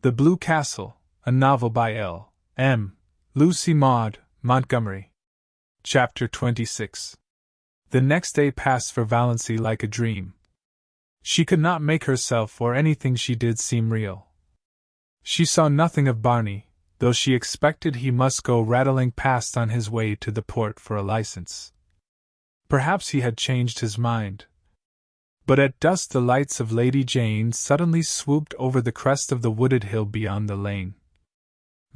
The Blue Castle, a novel by L. M. Lucy Maud Montgomery. Chapter 26. The next day passed for Valancy like a dream. She could not make herself or anything she did seem real. She saw nothing of Barney, though she expected he must go rattling past on his way to the port for a license. Perhaps he had changed his mind. But at dusk the lights of Lady Jane suddenly swooped over the crest of the wooded hill beyond the lane.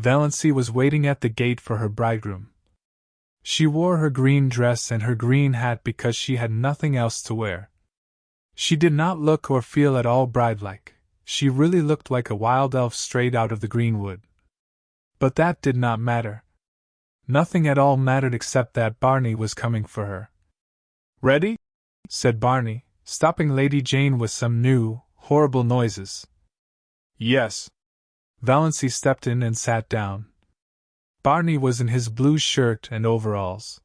Valancy was waiting at the gate for her bridegroom. She wore her green dress and her green hat because she had nothing else to wear. She did not look or feel at all bride-like. She really looked like a wild elf straight out of the greenwood. But that did not matter. Nothing at all mattered except that Barney was coming for her. "Ready?" said Barney, stopping Lady Jane with some new, horrible noises. "Yes." Valancy stepped in and sat down. Barney was in his blue shirt and overalls.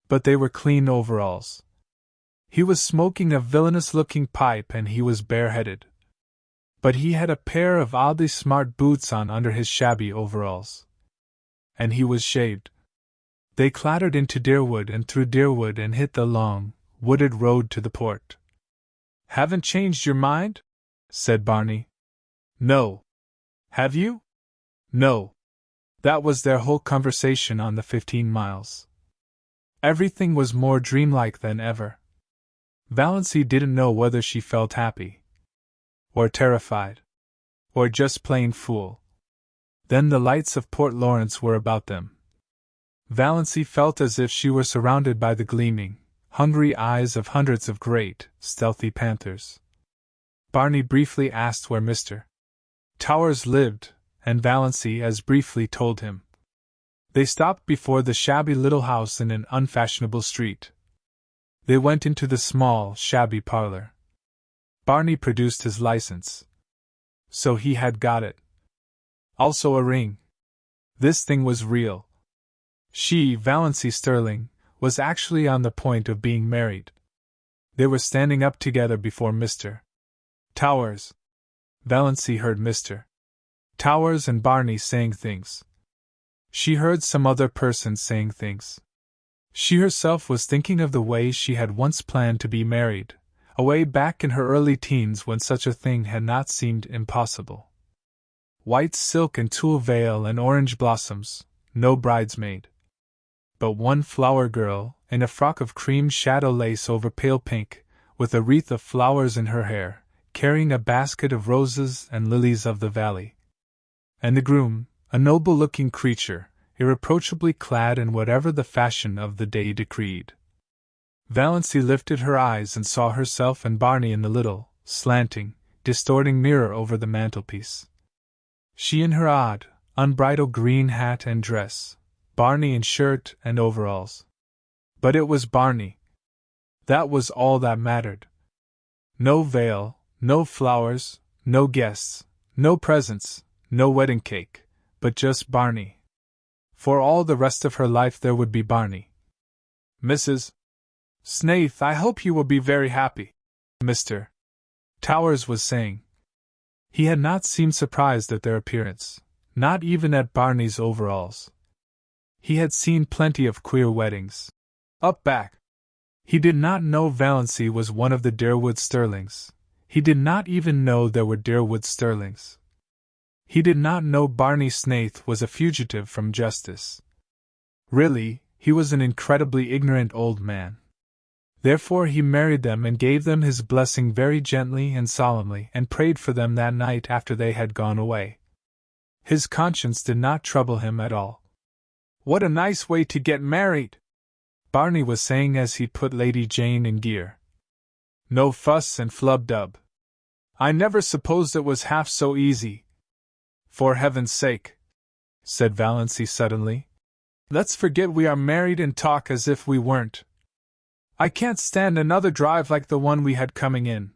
But they were clean overalls. He was smoking a villainous-looking pipe and he was bareheaded. But he had a pair of oddly smart boots on under his shabby overalls. And he was shaved. They clattered into Deerwood and through Deerwood and hit the long, wooded road to the port. "Haven't changed your mind?" said Barney. "No." "Have you?" "No." That was their whole conversation on the 15 miles. Everything was more dreamlike than ever. Valancy didn't know whether she felt happy, or terrified, or just plain fool. Then the lights of Port Lawrence were about them. Valancy felt as if she were surrounded by the gleaming, hungry eyes of hundreds of great, stealthy panthers. Barney briefly asked where Mr. Towers lived, and Valancy as briefly told him. They stopped before the shabby little house in an unfashionable street. They went into the small, shabby parlor. Barney produced his license. So he had got it. Also a ring. This thing was real. She, Valancy Sterling, was actually on the point of being married. They were standing up together before Mr. Towers. Valancy heard Mr. Towers and Barney saying things. She heard some other person saying things. She herself was thinking of the way she had once planned to be married, away back in her early teens when such a thing had not seemed impossible. White silk and tulle veil and orange blossoms, no bridesmaid. But one flower girl, in a frock of cream shadow lace over pale pink, with a wreath of flowers in her hair, carrying a basket of roses and lilies of the valley. And the groom, a noble-looking creature, irreproachably clad in whatever the fashion of the day decreed. Valancy lifted her eyes and saw herself and Barney in the little, slanting, distorting mirror over the mantelpiece. She in her odd, unbridled green hat and dress, Barney in shirt and overalls. But it was Barney. That was all that mattered. No veil, no flowers, no guests, no presents, no wedding cake, but just Barney. For all the rest of her life there would be Barney. "Mrs. Snaith, I hope you will be very happy," Mr. Towers was saying. He had not seemed surprised at their appearance, not even at Barney's overalls. He had seen plenty of queer weddings. Up back. He did not know Valancy was one of the Deerwood Sterlings. He did not even know there were Deerwood Sterlings. He did not know Barney Snaith was a fugitive from justice. Really, he was an incredibly ignorant old man. Therefore he married them and gave them his blessing very gently and solemnly and prayed for them that night after they had gone away. His conscience did not trouble him at all. "What a nice way to get married!" Barney was saying as he put Lady Jane in gear. "No fuss and flub-dub. I never supposed it was half so easy." "For heaven's sake," said Valancy suddenly, "let's forget we are married and talk as if we weren't. I can't stand another drive like the one we had coming in."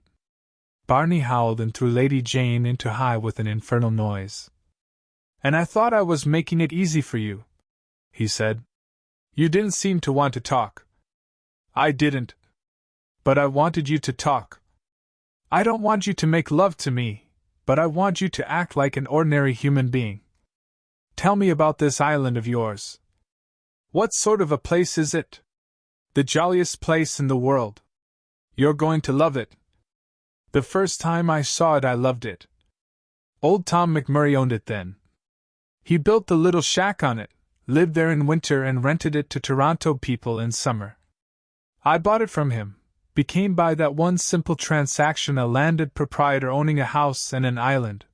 Barney howled and threw Lady Jane into high with an infernal noise. "And I thought I was making it easy for you," he said. "You didn't seem to want to talk." "I didn't. But I wanted you to talk. I don't want you to make love to me," but I want you to act like an ordinary human being. Tell me about this island of yours. What sort of a place is it? The jolliest place in the world. You're going to love it. The first time I saw it, I loved it. Old Tom McMurray owned it then. He built the little shack on it, lived there in winter, and rented it to Toronto people in summer. I bought it from him, became by that one simple transaction a landed proprietor owning a house and an island.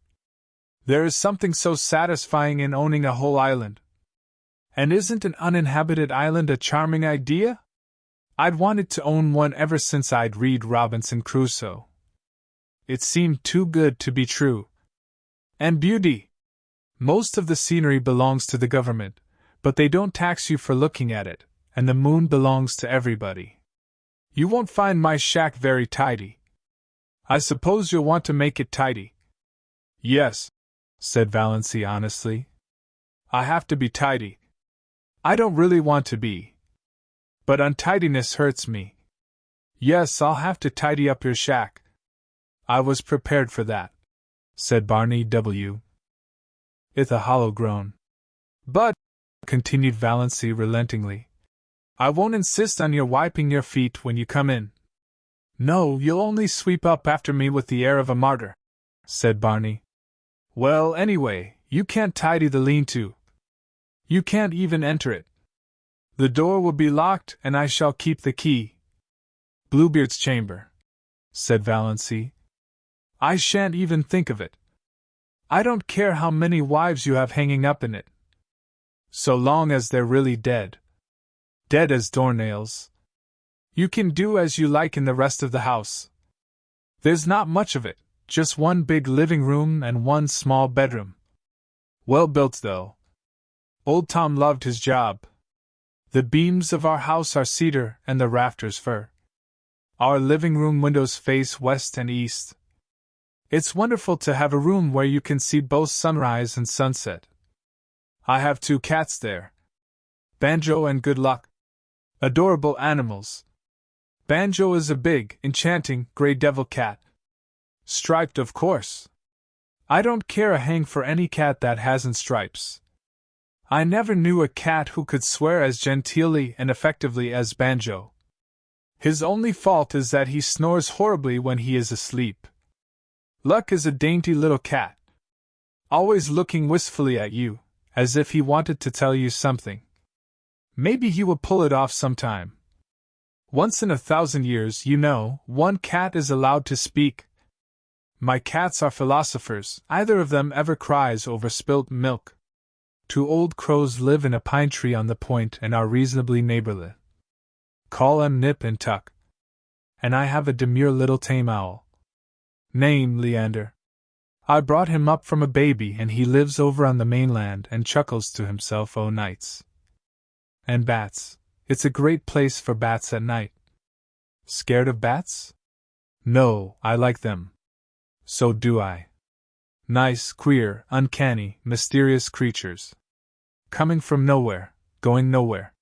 There is something so satisfying in owning a whole island. And isn't an uninhabited island a charming idea? I'd wanted to own one ever since I'd read Robinson Crusoe. It seemed too good to be true. And beauty! Most of the scenery belongs to the government, but they don't tax you for looking at it, and the moon belongs to everybody. You won't find my shack very tidy. I suppose you'll want to make it tidy. Yes, said Valancy honestly. I have to be tidy. I don't really want to be. But untidiness hurts me. Yes, I'll have to tidy up your shack. I was prepared for that, said Barney W. with a hollow groan. But, continued Valancy relentingly, I won't insist on your wiping your feet when you come in. No, you'll only sweep up after me with the air of a martyr, said Barney. Well, anyway, you can't tidy the lean-to. You can't even enter it. The door will be locked, and I shall keep the key. Bluebeard's chamber, said Valancy. I shan't even think of it. I don't care how many wives you have hanging up in it, so long as they're really dead. Dead as doornails. You can do as you like in the rest of the house. There's not much of it, just one big living room and one small bedroom. Well built, though. Old Tom loved his job. The beams of our house are cedar and the rafters fir. Our living room windows face west and east. It's wonderful to have a room where you can see both sunrise and sunset. I have 2 cats there. Banjo and Good Luck. Adorable animals. Banjo is a big, enchanting, gray devil cat. Striped, of course. I don't care a hang for any cat that hasn't stripes. I never knew a cat who could swear as genteelly and effectively as Banjo. His only fault is that he snores horribly when he is asleep. Luck is a dainty little cat, always looking wistfully at you, as if he wanted to tell you something. Maybe he will pull it off sometime. Once in 1,000 years, you know, one cat is allowed to speak. My cats are philosophers, neither of them ever cries over spilt milk. 2 old crows live in a pine tree on the point and are reasonably neighborly. Call them Nip and Tuck. And I have a demure little tame owl. Name Leander. I brought him up from a baby and he lives over on the mainland and chuckles to himself o' nights. And bats. It's a great place for bats at night. Scared of bats? No, I like them. So do I. Nice, queer, uncanny, mysterious creatures. Coming from nowhere, going nowhere.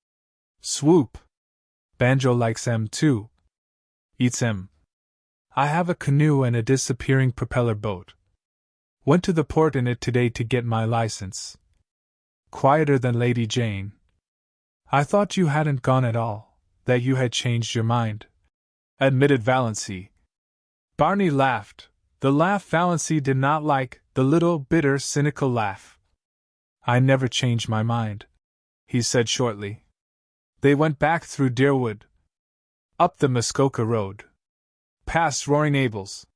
Swoop. Banjo likes em too. Eats em. I have a canoe and a disappearing propeller boat. Went to the port in it today to get my license. Quieter than Lady Jane. I thought you hadn't gone at all, that you had changed your mind, admitted Valancy. Barney laughed, the laugh Valancy did not like, the little, bitter, cynical laugh. I never changed my mind, he said shortly. They went back through Deerwood, up the Muskoka Road, past Roaring Abel's,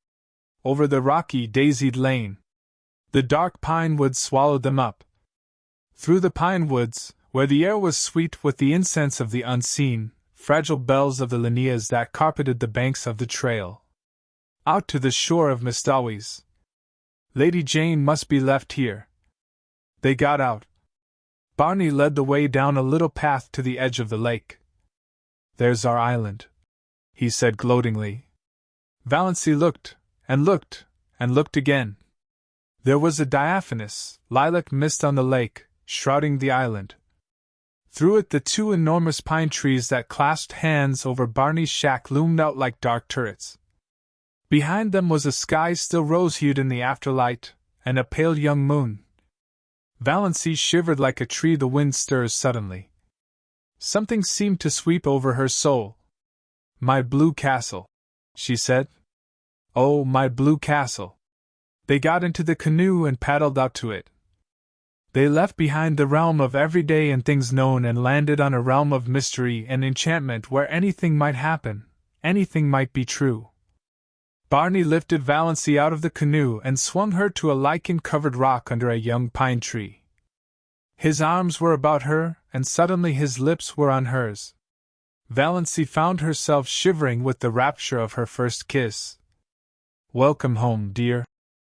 over the rocky, daisied lane. The dark pine woods swallowed them up. Through the pine woods, where the air was sweet with the incense of the unseen, fragile bells of the linneas that carpeted the banks of the trail. Out to the shore of Mistawis. Lady Jane must be left here. They got out. Barney led the way down a little path to the edge of the lake. There's our island, he said gloatingly. Valancy looked, and looked, and looked again. There was a diaphanous, lilac mist on the lake, shrouding the island. Through it the 2 enormous pine trees that clasped hands over Barney's shack loomed out like dark turrets. Behind them was a sky still rose-hued in the afterlight, and a pale young moon. Valancy shivered like a tree the wind stirs suddenly. Something seemed to sweep over her soul. "My blue castle," she said. "Oh, my blue castle." They got into the canoe and paddled out to it. They left behind the realm of everyday and things known and landed on a realm of mystery and enchantment where anything might happen, anything might be true. Barney lifted Valancy out of the canoe and swung her to a lichen-covered rock under a young pine tree. His arms were about her, and suddenly his lips were on hers. Valancy found herself shivering with the rapture of her first kiss. "Welcome home, dear,"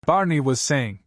Barney was saying.